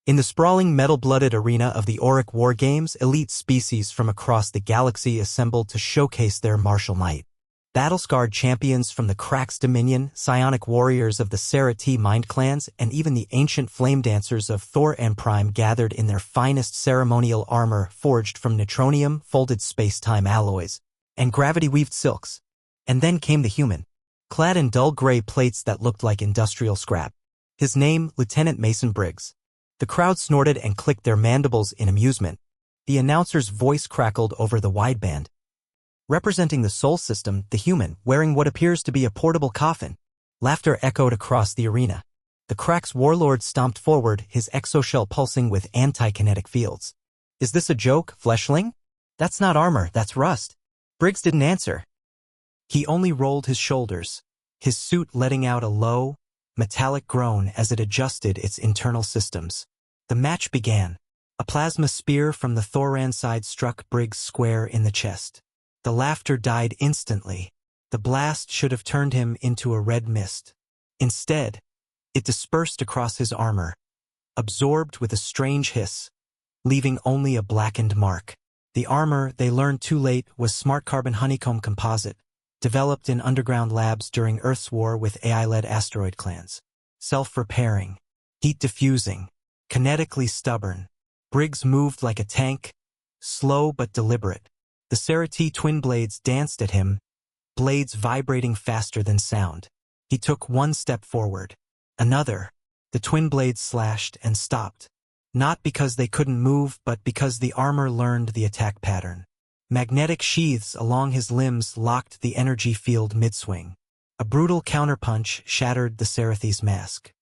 In the sprawling metal-blooded arena of the Orc War Games, elite species from across the galaxy assembled to showcase their martial might. Battle-scarred champions from the Krax Dominion, psionic warriors of the Serati Mind Clans, and even the ancient flame dancers of Thor and Prime gathered in their finest ceremonial armor forged from neutronium, folded space-time alloys, and gravity-weaved silks. And then came the human, clad in dull gray plates that looked like industrial scrap. His name, Lieutenant Mason Briggs. The crowd snorted and clicked their mandibles in amusement. The announcer's voice crackled over the wideband. Representing the Sol system, the human, wearing what appears to be a portable coffin. Laughter echoed across the arena. The Krax warlord stomped forward, his exoshell pulsing with anti-kinetic fields. Is this a joke, fleshling? That's not armor, that's rust. Briggs didn't answer. He only rolled his shoulders, his suit letting out a low, metallic groan as it adjusted its internal systems. The match began. A plasma spear from the Thoran side struck Briggs square in the chest. The laughter died instantly. The blast should have turned him into a red mist. Instead, it dispersed across his armor, absorbed with a strange hiss, leaving only a blackened mark. The armor, they learned too late, was smart carbon honeycomb composite, developed in underground labs during Earth's war with AI-led asteroid clans. Self-repairing, heat-diffusing, kinetically stubborn. Briggs moved like a tank, slow but deliberate. The Serati twin blades danced at him, blades vibrating faster than sound. He took one step forward. Another. The twin blades slashed and stopped. Not because they couldn't move, but because the armor learned the attack pattern. Magnetic sheaths along his limbs locked the energy field mid-swing. A brutal counterpunch shattered the Serathi's mask.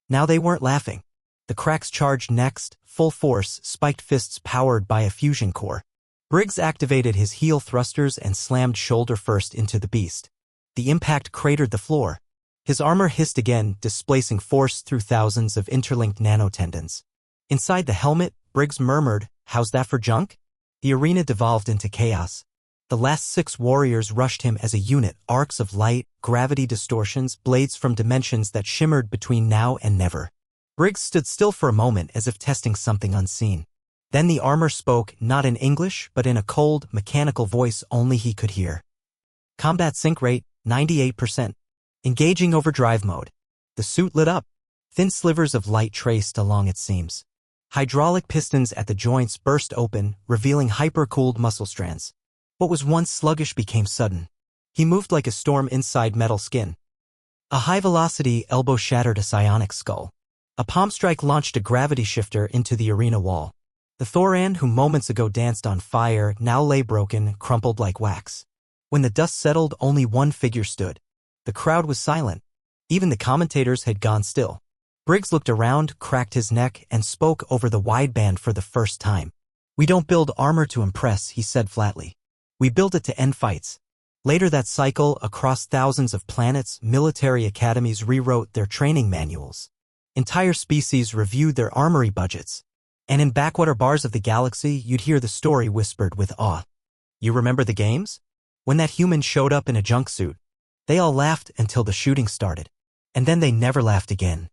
Now they weren't laughing. The Krax charged next, full force, spiked fists powered by a fusion core. Briggs activated his heel thrusters and slammed shoulder first into the beast. The impact cratered the floor. His armor hissed again, displacing force through thousands of interlinked nanotendons. Inside the helmet, Briggs murmured, "How's that for junk?" The arena devolved into chaos. The last 6 warriors rushed him as a unit, arcs of light, gravity distortions, blades from dimensions that shimmered between now and never. Briggs stood still for a moment as if testing something unseen. Then the armor spoke, not in English, but in a cold, mechanical voice only he could hear. Combat sync rate, 98%. Engaging overdrive mode. The suit lit up. Thin slivers of light traced along its seams. Hydraulic pistons at the joints burst open, revealing hyper-cooled muscle strands. What was once sluggish became sudden. He moved like a storm inside metal skin. A high-velocity elbow shattered a psionic skull. A palm strike launched a gravity shifter into the arena wall. The Thoran, who moments ago danced on fire, now lay broken, crumpled like wax. When the dust settled, only one figure stood. The crowd was silent. Even the commentators had gone still. Briggs looked around, cracked his neck, and spoke over the wideband for the first time. "We don't build armor to impress," he said flatly. "We build it to end fights." Later that cycle, across thousands of planets, military academies rewrote their training manuals. Entire species reviewed their armory budgets. And in backwater bars of the galaxy, you'd hear the story whispered with awe. "You remember the games? When that human showed up in a junksuit, they all laughed until the shooting started. And then they never laughed again."